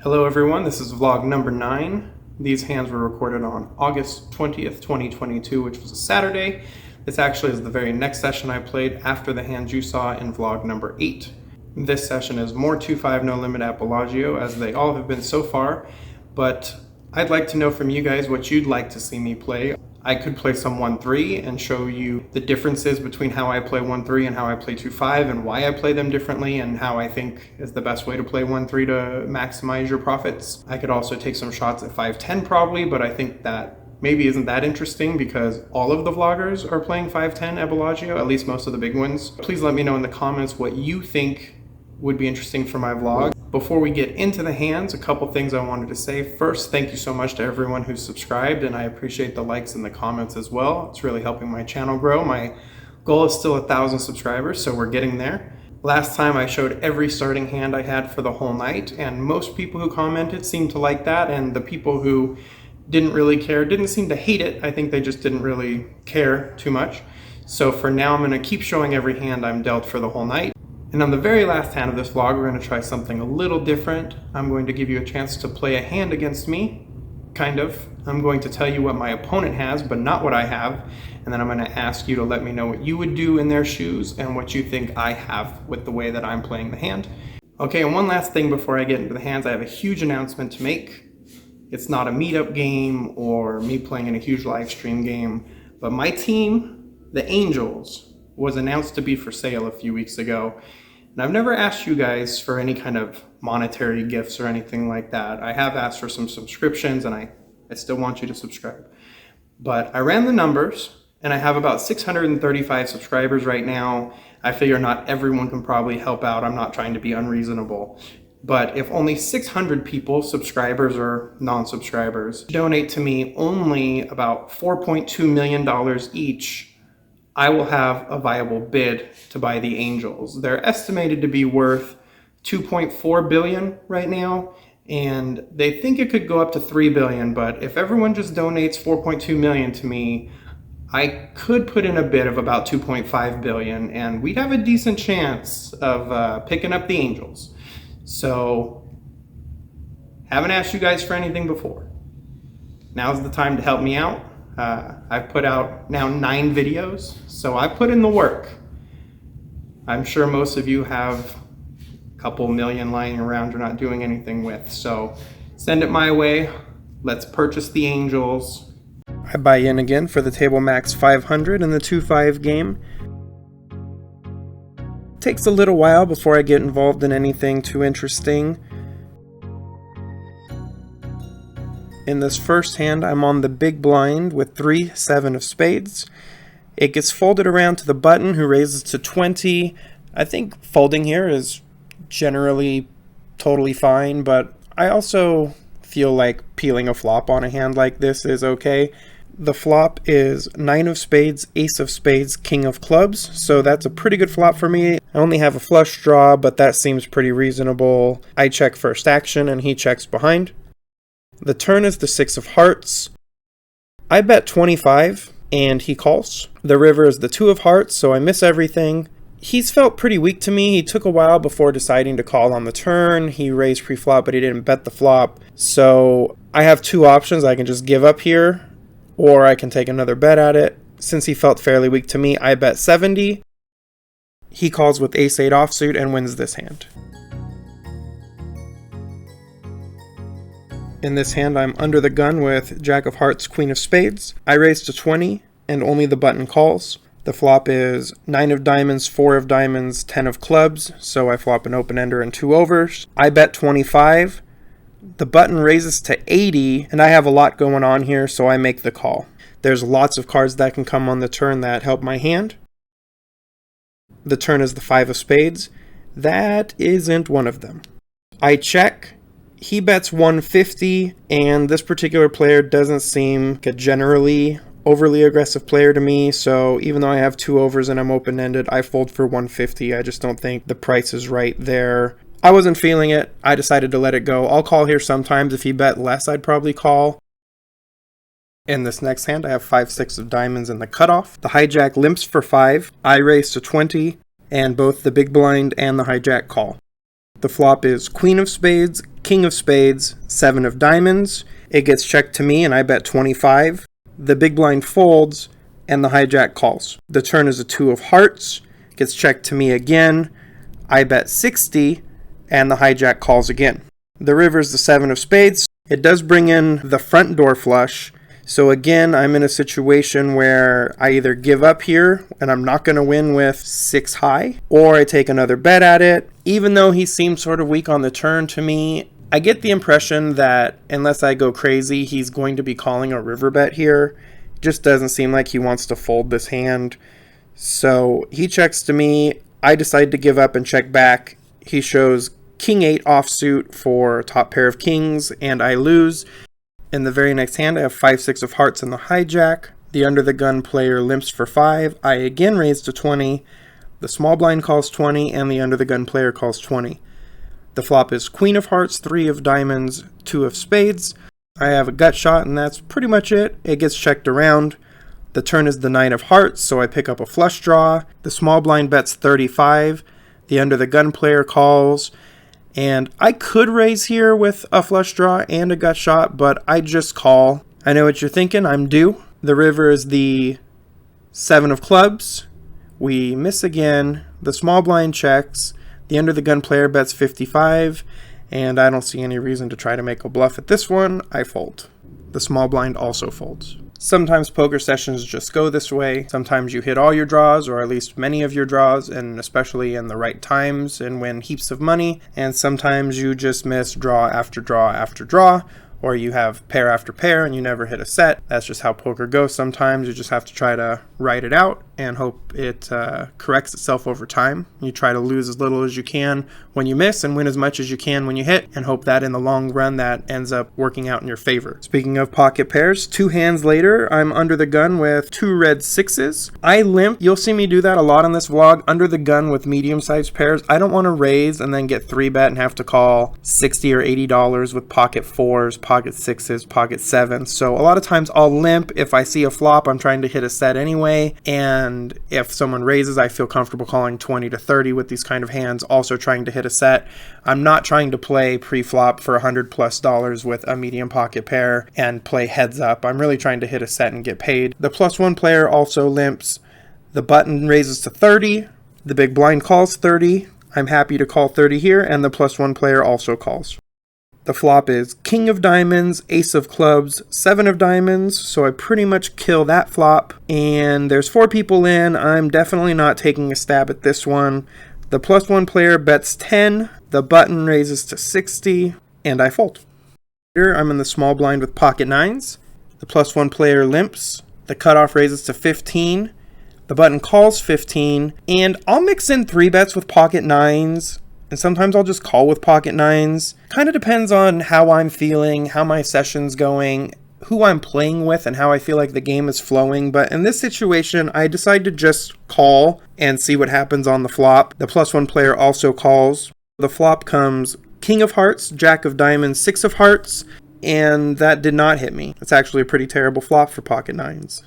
Hello everyone, this is vlog number 9. These hands were recorded on August 20th, 2022, which was a Saturday. This actually is the very next session I played after the hands you saw in vlog number 8. This session is more 2-5 no limit at Bellagio, as they all have been so far, but I'd like to know from you guys what you'd like to see me play. I could play some 1-3 and show you the differences between how I play 1-3 and how I play 2-5 and why I play them differently and how I think is the best way to play 1-3 to maximize your profits. I could also take some shots at 5-10 probably, but I think that maybe isn't that interesting because all of the vloggers are playing 5-10 at Bellagio, at least most of the big ones. Please let me know in the comments what you think would be interesting for my vlog. Before we get into the hands, a couple things I wanted to say. First, thank you so much to everyone who's subscribed, and I appreciate the likes and the comments as well. It's really helping my channel grow. My goal is still 1,000 subscribers, so we're getting there. Last time I showed every starting hand I had for the whole night, and most people who commented seemed to like that, and the people who didn't really care didn't seem to hate it. I think they just didn't really care too much. So for now, I'm going to keep showing every hand I'm dealt for the whole night. And on the very last hand of this vlog, we're going to try something a little different. I'm going to give you a chance to play a hand against me, kind of. I'm going to tell you what my opponent has, but not what I have. And then I'm going to ask you to let me know what you would do in their shoes and what you think I have with the way that I'm playing the hand. Okay, and one last thing before I get into the hands, I have a huge announcement to make. It's not a meetup game or me playing in a huge live stream game, but my team, the Angels, was announced to be for sale a few weeks ago. And I've never asked you guys for any kind of monetary gifts or anything like that. I have asked for some subscriptions, and I still want you to subscribe. But I ran the numbers, and I have about 635 subscribers right now. I figure not everyone can probably help out. I'm not trying to be unreasonable. But if only 600 people, subscribers or non-subscribers, donate to me only about $4.2 million each, I will have a viable bid to buy the Angels. They're estimated to be worth $2.4 billion right now, and they think it could go up to $3 billion, but if everyone just donates $4.2 million to me, I could put in a bid of about $2.5 billion, and we'd have a decent chance of picking up the Angels. So, haven't asked you guys for anything before. Now's the time to help me out. I've put out now 9 videos, so I put in the work. I'm sure most of you have a couple million lying around you're not doing anything with, so send it my way. Let's purchase the Angels. I buy in again for the table max 500 in the 2-5 game. Takes a little while before I get involved in anything too interesting. In this first hand, I'm on the big blind with 3-7 of spades. It gets folded around to the button, who raises to 20. I think folding here is generally totally fine, but I also feel like peeling a flop on a hand like this is okay. The flop is 9 of spades, ace of spades, king of clubs, so that's a pretty good flop for me. I only have a flush draw, but that seems pretty reasonable. I check first action, and he checks behind. The turn is the 6 of hearts. I bet 25, and he calls. The river is the 2 of hearts, so I miss everything. He's felt pretty weak to me. He took a while before deciding to call on the turn. He raised pre-flop, but he didn't bet the flop. So I have 2 options. I can just give up here, or I can take another bet at it. Since he felt fairly weak to me, I bet 70. He calls with ace-8 offsuit and wins this hand. In this hand, I'm under the gun with jack of hearts, queen of spades. I raise to 20, and only the button calls. The flop is 9 of diamonds, 4 of diamonds, 10 of clubs, so I flop an open-ender and 2 overs. I bet 25. The button raises to 80, and I have a lot going on here, so I make the call. There's lots of cards that can come on the turn that help my hand. The turn is the 5 of spades. That isn't one of them. I check. He bets 150, and this particular player doesn't seem like a generally overly aggressive player to me, so even though I have 2 overs and I'm open-ended, I fold for 150. I just don't think the price is right there. I wasn't feeling it. I decided to let it go. I'll call here sometimes. If he bet less, I'd probably call. In this next hand, I have 5-6 of diamonds in the cutoff. The hijack limps for 5. I raise to 20, and both the big blind and the hijack call. The flop is queen of spades, king of spades, 7 of diamonds. It gets checked to me and I bet 25. The big blind folds and the hijack calls. The turn is a 2 of hearts, gets checked to me again. I bet 60 and the hijack calls again. The river is the 7 of spades. It does bring in the front door flush. So again, I'm in a situation where I either give up here and I'm not going to win with 6 high, or I take another bet at it. Even though he seems sort of weak on the turn to me, I get the impression that unless I go crazy, he's going to be calling a river bet here. Just doesn't seem like he wants to fold this hand. So he checks to me. I decide to give up and check back. He shows king 8 offsuit for top pair of kings, and I lose. In the very next hand, I have 5-6 of hearts in the hijack. The under the gun player limps for 5. I again raise to 20. The small blind calls 20, and the under the gun player calls 20. The flop is queen of hearts, 3 of diamonds, 2 of spades. I have a gut shot, and that's pretty much it. It gets checked around. The turn is the 9 of hearts, so I pick up a flush draw. The small blind bets 35. The under the gun player calls. And I could raise here with a flush draw and a gut shot, but I just call. I know what you're thinking, I'm due. The river is the 7 of clubs. We miss again. The small blind checks. The under the gun player bets 55, and I don't see any reason to try to make a bluff at this one. I fold. The small blind also folds. Sometimes poker sessions just go this way. Sometimes you hit all your draws, or at least many of your draws, and especially in the right times and win heaps of money. And sometimes you just miss draw after draw after draw, or you have pair after pair and you never hit a set. That's just how poker goes. Sometimes you just have to try to write it out and hope it corrects itself over time. You try to lose as little as you can when you miss and win as much as you can when you hit, and hope that in the long run that ends up working out in your favor. Speaking of pocket pairs, 2 hands later, I'm under the gun with 2 red 6s. I limp. You'll see me do that a lot on this vlog, under the gun with medium-sized pairs. I don't want to raise and then get 3-bet and have to call $60 or $80 with pocket 4s, pocket 6s, pocket 7s. So a lot of times I'll limp if I see a flop. I'm trying to hit a set anyway, and if someone raises, I feel comfortable calling 20 to 30 with these kind of hands, also trying to hit a set. I'm not trying to play pre-flop for $100+ with a medium pocket pair and play heads up. I'm really trying to hit a set and get paid. The +1 player also limps. The button raises to 30. The big blind calls 30. I'm happy to call 30 here, and the +1 player also calls. The flop is king of diamonds, ace of clubs, 7 of diamonds, so I pretty much kill that flop. And there's 4 people in. I'm definitely not taking a stab at this one. The +1 player bets 10, the button raises to 60, and I fold. Here I'm in the small blind with pocket 9s. The +1 player limps. The cutoff raises to 15. The button calls 15, and I'll mix in 3 bets with pocket 9s. And sometimes I'll just call with pocket 9s. Kind of depends on how I'm feeling, how my session's going, who I'm playing with, and how I feel like the game is flowing. But in this situation, I decide to just call and see what happens on the flop. The +1 player also calls. The flop comes king of hearts, jack of diamonds, 6 of hearts, and that did not hit me. It's actually a pretty terrible flop for pocket 9s.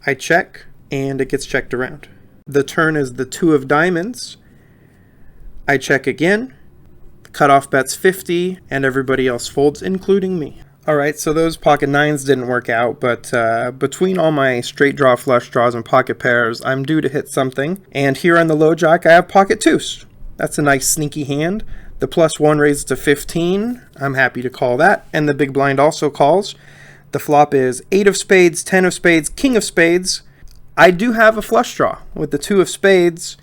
I check, and it gets checked around. The turn is the 2 of diamonds. I check again, the cutoff bets 50, and everybody else folds, including me. Alright, so those pocket 9s didn't work out, but between all my straight draw, flush draws, and pocket pairs, I'm due to hit something. And here on the low jack, I have pocket 2s. That's a nice sneaky hand. The +1 raises to 15. I'm happy to call that, and the big blind also calls. The flop is 8 of spades, 10 of spades, king of spades. I do have a flush draw with the 2 of spades,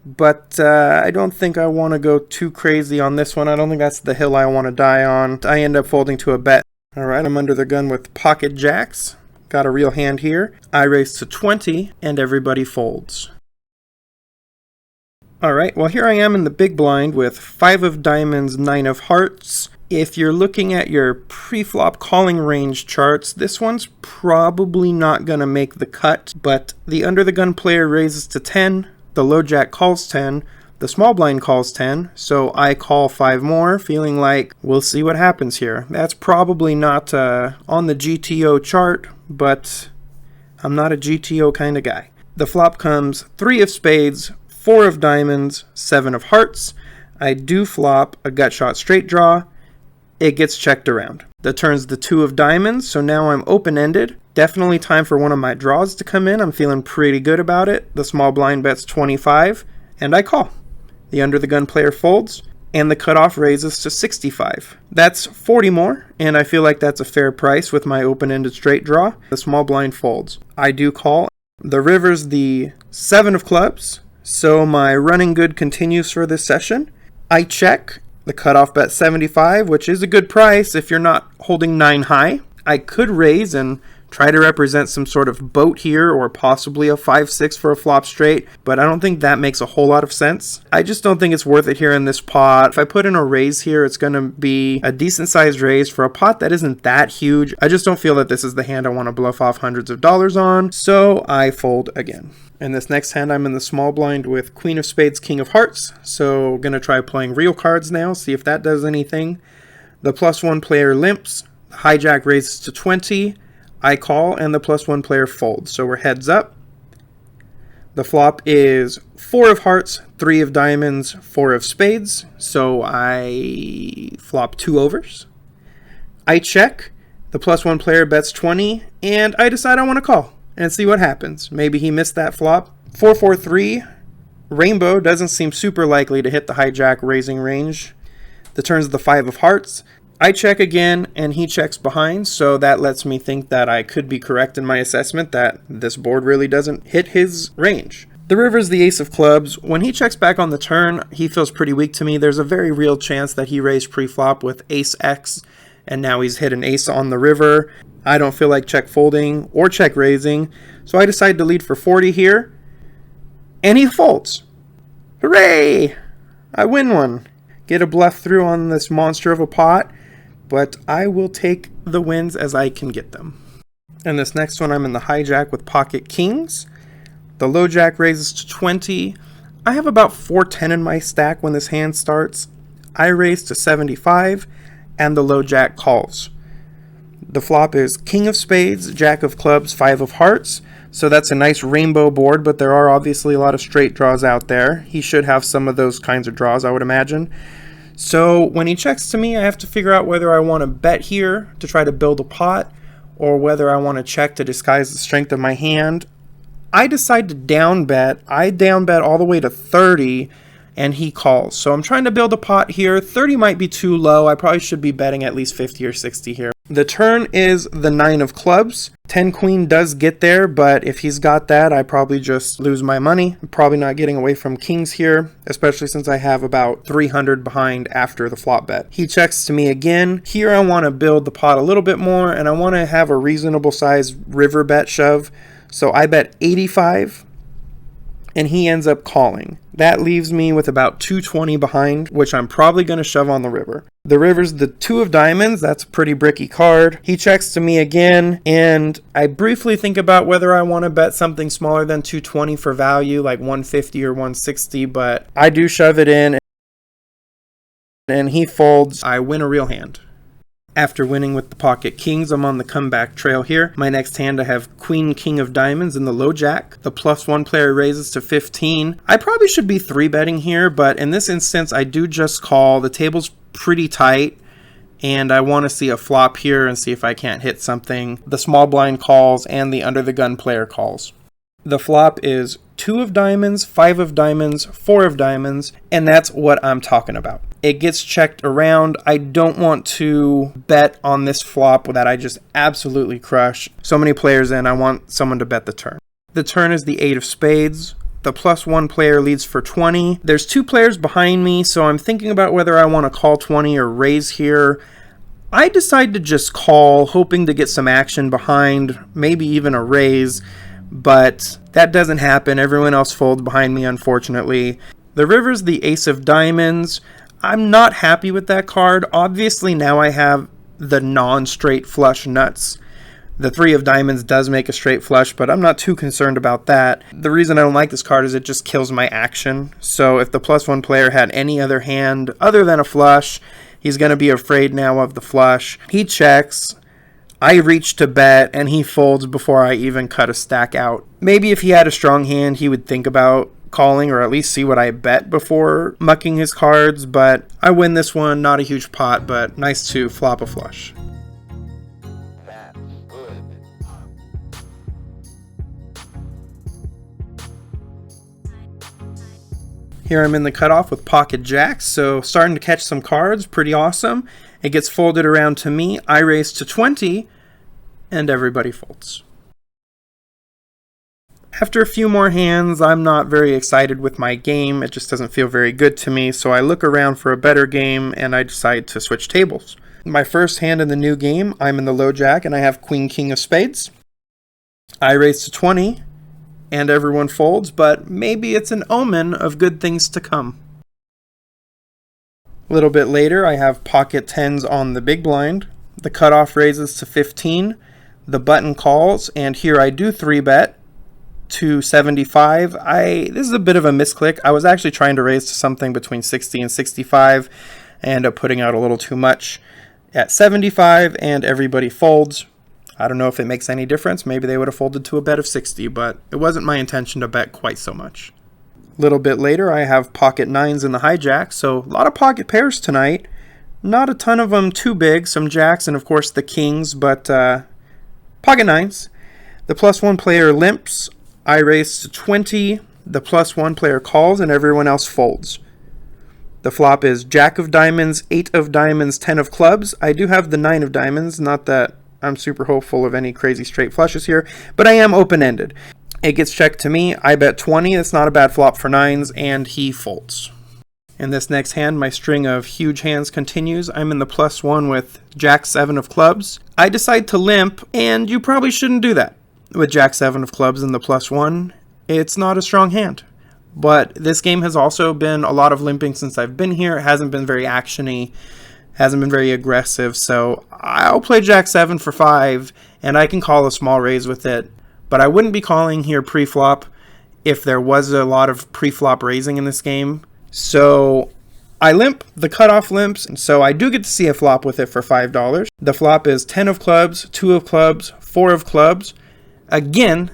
but I don't think I want to go too crazy on this one. I don't think that's the hill I want to die on. I end up folding to a bet. Alright, I'm under the gun with pocket jacks. Got a real hand here. I raise to 20, and everybody folds. Alright, well here I am in the big blind with 5 of diamonds, 9 of hearts. If you're looking at your pre-flop calling range charts, this one's probably not going to make the cut, but the under the gun player raises to 10. The low jack calls 10, the small blind calls 10, so I call 5 more, feeling like we'll see what happens here. That's probably not on the GTO chart, but I'm not a GTO kind of guy. The flop comes 3 of spades, 4 of diamonds, 7 of hearts. I do flop a gut shot straight draw. It gets checked around. The turn's the 2 of diamonds, so now I'm open-ended. Definitely time for one of my draws to come in. I'm feeling pretty good about it. The small blind bets 25, and I call. The under the gun player folds, and the cutoff raises to 65. That's 40 more, and I feel like that's a fair price with my open-ended straight draw. The small blind folds. I do call. The river's the 7 of clubs, so my running good continues for this session. I check. The cutoff bet 75, which is a good price if you're not holding 9 high. I could raise and try to represent some sort of boat here, or possibly a 5-6 for a flop straight, but I don't think that makes a whole lot of sense. I just don't think it's worth it here in this pot. If I put in a raise here, it's going to be a decent sized raise for a pot that isn't that huge. I just don't feel that this is the hand I want to bluff off hundreds of dollars on, so I fold again. In this next hand, I'm in the small blind with Queen of Spades, King of Hearts, so going to try playing real cards now, see if that does anything. The +1 player limps, the hijack raises to 20, I call, and the +1 player folds, so we're heads up. The flop is 4 of hearts, 3 of diamonds, 4 of spades, so I flop 2 overs. I check, the +1 player bets 20, and I decide I want to call and see what happens. Maybe he missed that flop. 4-4-3, rainbow doesn't seem super likely to hit the hijack raising range. The turn's the 5 of hearts. I check again, and he checks behind, so that lets me think that I could be correct in my assessment that this board really doesn't hit his range. The river's the ace of clubs. When he checks back on the turn, he feels pretty weak to me. There's a very real chance that he raised pre-flop with ace X, and now he's hit an ace on the river. I don't feel like check folding or check raising, so I decide to lead for 40 here, and he folds. Hooray! I win one. Get a bluff through on this monster of a pot, but I will take the wins as I can get them. And this next one, I'm in the hijack with pocket kings. The low jack raises to 20. I have about 410 in my stack when this hand starts. I raise to 75, and the low jack calls. The flop is King of Spades, Jack of Clubs, 5 of Hearts. So that's a nice rainbow board, but there are obviously a lot of straight draws out there. He should have some of those kinds of draws, I would imagine. So when he checks to me, I have to figure out whether I want to bet here to try to build a pot, or whether I want to check to disguise the strength of my hand. I decide to down bet. I down bet all the way to 30, and he calls. So I'm trying to build a pot here. 30 might be too low. I probably should be betting at least 50 or 60 here. The turn is the 9 of clubs. 10 queen does get there, but if he's got that, I probably just lose my money. I'm probably not getting away from kings here, especially since I have about 300 behind after the flop bet. He checks to me again. Here I want to build the pot a little bit more, and I want to have a reasonable size river bet shove. So I bet 85, and he ends up calling. That leaves me with about 220 behind, which I'm probably going to shove on the river. The river's the 2 of diamonds. That's a pretty bricky card. He checks to me again, and I briefly think about whether I want to bet something smaller than 220 for value, like 150 or 160, but I do shove it in, and he folds. I win a real hand. After winning with the pocket kings, I'm on the comeback trail here. My next hand, I have Queen, King of Diamonds in the low jack. The +1 player raises to 15. I probably should be 3-betting here, but in this instance, I do just call. The table's pretty tight, and I want to see a flop here and see if I can't hit something. The small blind calls, and the under the gun player calls. The flop is 2 of diamonds, 5 of diamonds, 4 of diamonds, and that's what I'm talking about. It gets checked around. I don't want to bet on this flop that I just absolutely crush. So many players in, I want someone to bet the turn. The turn is the 8 of spades. The +1 player leads for 20. There's 2 players behind me, so I'm thinking about whether I want to call 20 or raise here. I decide to just call, hoping to get some action behind, maybe even a raise, but that doesn't happen. Everyone else folds behind me, unfortunately. The river's the ace of diamonds. I'm not happy with that card. Obviously, now I have the non-straight flush nuts. The 3 of diamonds does make a straight flush, but I'm not too concerned about that. The reason I don't like this card is it just kills my action. So if the +1 player had any other hand other than a flush, he's going to be afraid now of the flush. He checks. I reach to bet, and he folds before I even cut a stack out. Maybe if he had a strong hand, he would think about calling, or at least see what I bet before mucking his cards, but I win this one. Not a huge pot, but nice to flop a flush. Here I'm in the cutoff with pocket jacks, so starting to catch some cards, pretty awesome. It gets folded around to me, I raise to 20, and everybody folds. After a few more hands, I'm not very excited with my game. It just doesn't feel very good to me, so I look around for a better game and I decide to switch tables. My first hand in the new game, I'm in the low jack and I have Queen King of Spades. I raise to 20. And everyone folds, but maybe it's an omen of good things to come. A little bit later, I have pocket tens on the big blind. The cutoff raises to 15. The button calls, and here I do 3-bet to 75. This is a bit of a misclick. I was actually trying to raise to something between 60 and 65. I end up putting out a little too much at 75, and everybody folds. I don't know if it makes any difference. Maybe they would have folded to a bet of 60, but it wasn't my intention to bet quite so much. A little bit later, I have pocket nines in the hijack, so a lot of pocket pairs tonight. Not a ton of them too big, some jacks and of course the kings, but pocket nines. The +1 player limps. I raise to 20. The +1 player calls and everyone else folds. The flop is jack of diamonds, 8 of diamonds, 10 of clubs. I do have the 9 of diamonds, not that I'm super hopeful of any crazy straight flushes here, but I am open-ended. It gets checked to me. I bet 20. That's not a bad flop for nines, and he folds. In this next hand, my string of huge hands continues. I'm in the +1 with jack 7 of clubs. I decide to limp, and you probably shouldn't do that. With jack 7 of clubs in the +1, it's not a strong hand. But this game has also been a lot of limping since I've been here. It hasn't been very action-y. Hasn't been very aggressive, so I'll play jack 7 for 5, and I can call a small raise with it. But I wouldn't be calling here pre-flop if there was a lot of pre-flop raising in this game. So I limp, the cutoff limps, and so I do get to see a flop with it for $5. The flop is 10 of clubs, 2 of clubs, 4 of clubs. Again,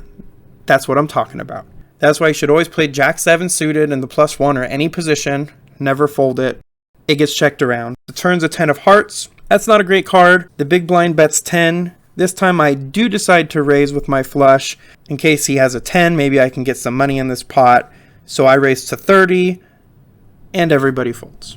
that's what I'm talking about. That's why you should always play jack 7 suited in the +1 or any position. Never fold it. It gets checked around. The turn's a 10 of hearts. That's not a great card. The big blind bets 10. This time I do decide to raise with my flush. In case he has a 10, maybe I can get some money in this pot. So I raise to 30, and everybody folds.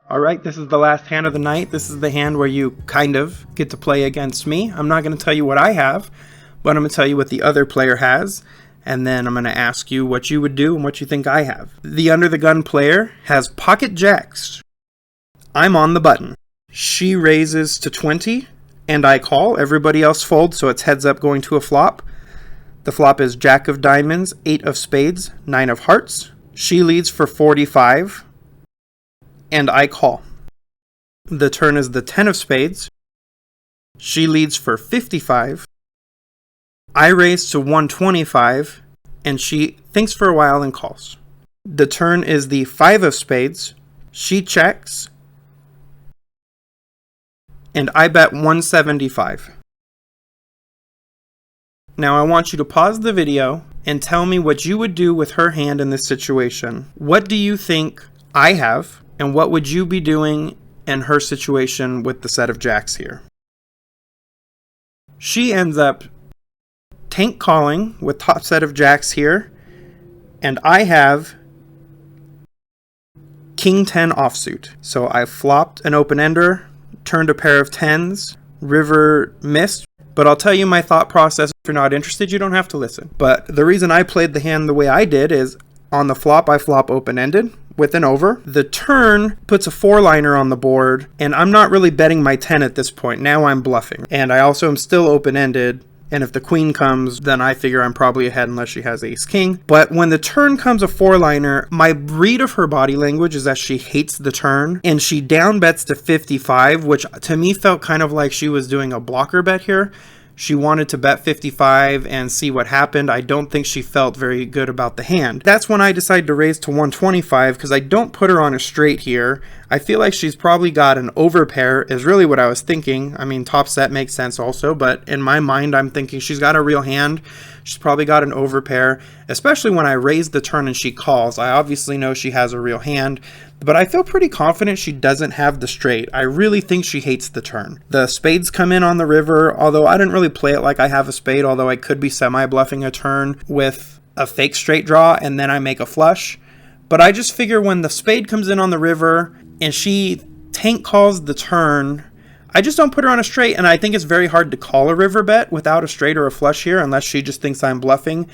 Alright, this is the last hand of the night. This is the hand where you kind of get to play against me. I'm not going to tell you what I have, but I'm going to tell you what the other player has, and then I'm going to ask you what you would do and what you think I have. The under the gun player has pocket jacks. I'm on the button. She raises to 20, and I call. Everybody else folds, so it's heads up going to a flop. The flop is jack of diamonds, 8 of spades, 9 of hearts. She leads for 45. And I call. The turn is the 10 of spades. She leads for 55. I raise to 125, and she thinks for a while and calls. The turn is the 5 of spades. She checks, and I bet 175. Now I want you to pause the video and tell me what you would do with her hand in this situation. What do you think I have? And what would you be doing in her situation with the set of jacks here? She ends up tank calling with top set of jacks here, and I have king 10 offsuit. So I flopped an open-ender, turned a pair of 10s, river missed, but I'll tell you my thought process. If you're not interested, you don't have to listen. But the reason I played the hand the way I did is On the flop, I flop open-ended with an over. The turn puts a 4-liner on the board, and I'm not really betting my 10 at this point. Now I'm bluffing. And I also am still open-ended, and if the queen comes, then I figure I'm probably ahead unless she has ace-king. But when the turn comes a 4-liner, my read of her body language is that she hates the turn, and she down bets to 55, which to me felt kind of like she was doing a blocker bet here. She wanted to bet 55 and see what happened. I don't think she felt very good about the hand. That's when I decided to raise to 125 because I don't put her on a straight here. I feel like she's probably got an overpair is really what I was thinking. I mean, top set makes sense also, but in my mind, I'm thinking she's got a real hand. She's probably got an overpair, especially when I raise the turn and she calls. I obviously know she has a real hand, but I feel pretty confident she doesn't have the straight. I really think she hates the turn. The spades come in on the river, although I didn't really play it like I have a spade, although I could be semi-bluffing a turn with a fake straight draw and then I make a flush. But I just figure when the spade comes in on the river and she tank calls the turn, I just don't put her on a straight, and I think it's very hard to call a river bet without a straight or a flush here unless she just thinks I'm bluffing.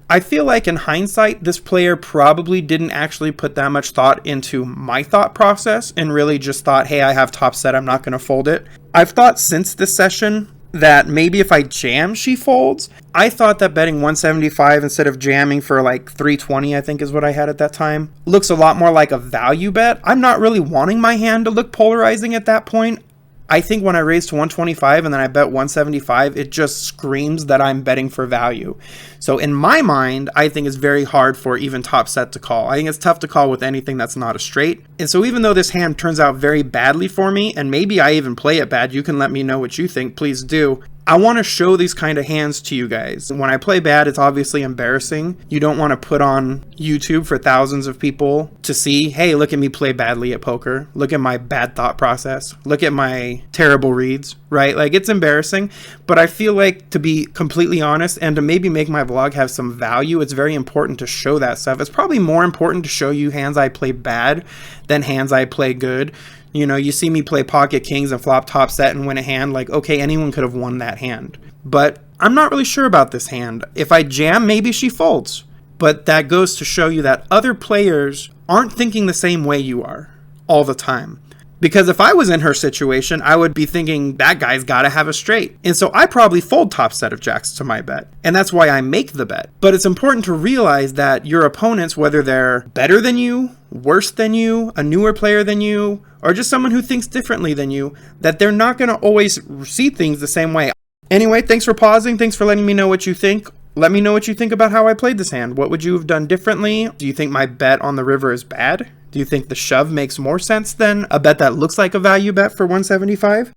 I feel like in hindsight, this player probably didn't actually put that much thought into my thought process and really just thought, hey, I have top set, I'm not going to fold it. I've thought since this session that maybe if I jam, she folds. I thought that betting 175 instead of jamming for like 320, I think is what I had at that time, looks a lot more like a value bet. I'm not really wanting my hand to look polarizing at that point. I think when I raise to 125 and then I bet 175, it just screams that I'm betting for value. So in my mind, I think it's very hard for even top set to call. I think it's tough to call with anything that's not a straight. And so even though this hand turns out very badly for me, and maybe I even play it bad, you can let me know what you think, please do. I want to show these kind of hands to you guys. When I play bad, it's obviously embarrassing. You don't want to put on YouTube for thousands of people to see, hey, look at me play badly at poker. Look at my bad thought process. Look at my terrible reads, right? Like, it's embarrassing. But I feel like, to be completely honest and to maybe make my vlog have some value, it's very important to show that stuff. It's probably more important to show you hands I play bad than hands I play good. You know, you see me play pocket kings and flop top set and win a hand, like, okay, anyone could have won that hand. But I'm not really sure about this hand. If I jam, maybe she folds. But that goes to show you that other players aren't thinking the same way you are all the time. Because if I was in her situation, I would be thinking that guy's got to have a straight. And so I probably fold top set of jacks to my bet. And that's why I make the bet. But it's important to realize that your opponents, whether they're better than you, worse than you, a newer player than you, or just someone who thinks differently than you, that they're not going to always see things the same way. Anyway, thanks for pausing. Thanks for letting me know what you think. Let me know what you think about how I played this hand. What would you have done differently? Do you think my bet on the river is bad? Do you think the shove makes more sense than a bet that looks like a value bet for 175?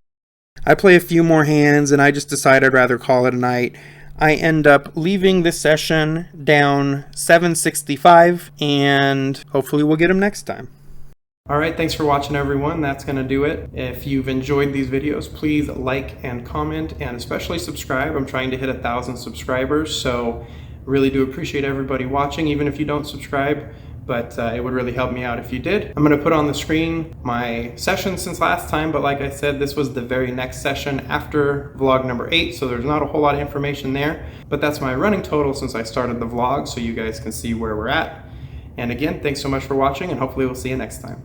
I play a few more hands and I just decide I'd rather call it a night. I end up leaving this session down 765 and hopefully we'll get him next time. All right, thanks for watching everyone. That's gonna do it. If you've enjoyed these videos, please like and comment and especially subscribe. I'm trying to hit 1,000 subscribers, so really do appreciate everybody watching, even if you don't subscribe, but it would really help me out if you did. I'm gonna put on the screen my session since last time, but like I said, this was the very next session after vlog number 8, so there's not a whole lot of information there, but that's my running total since I started the vlog, so you guys can see where we're at. And again, thanks so much for watching, and hopefully we'll see you next time.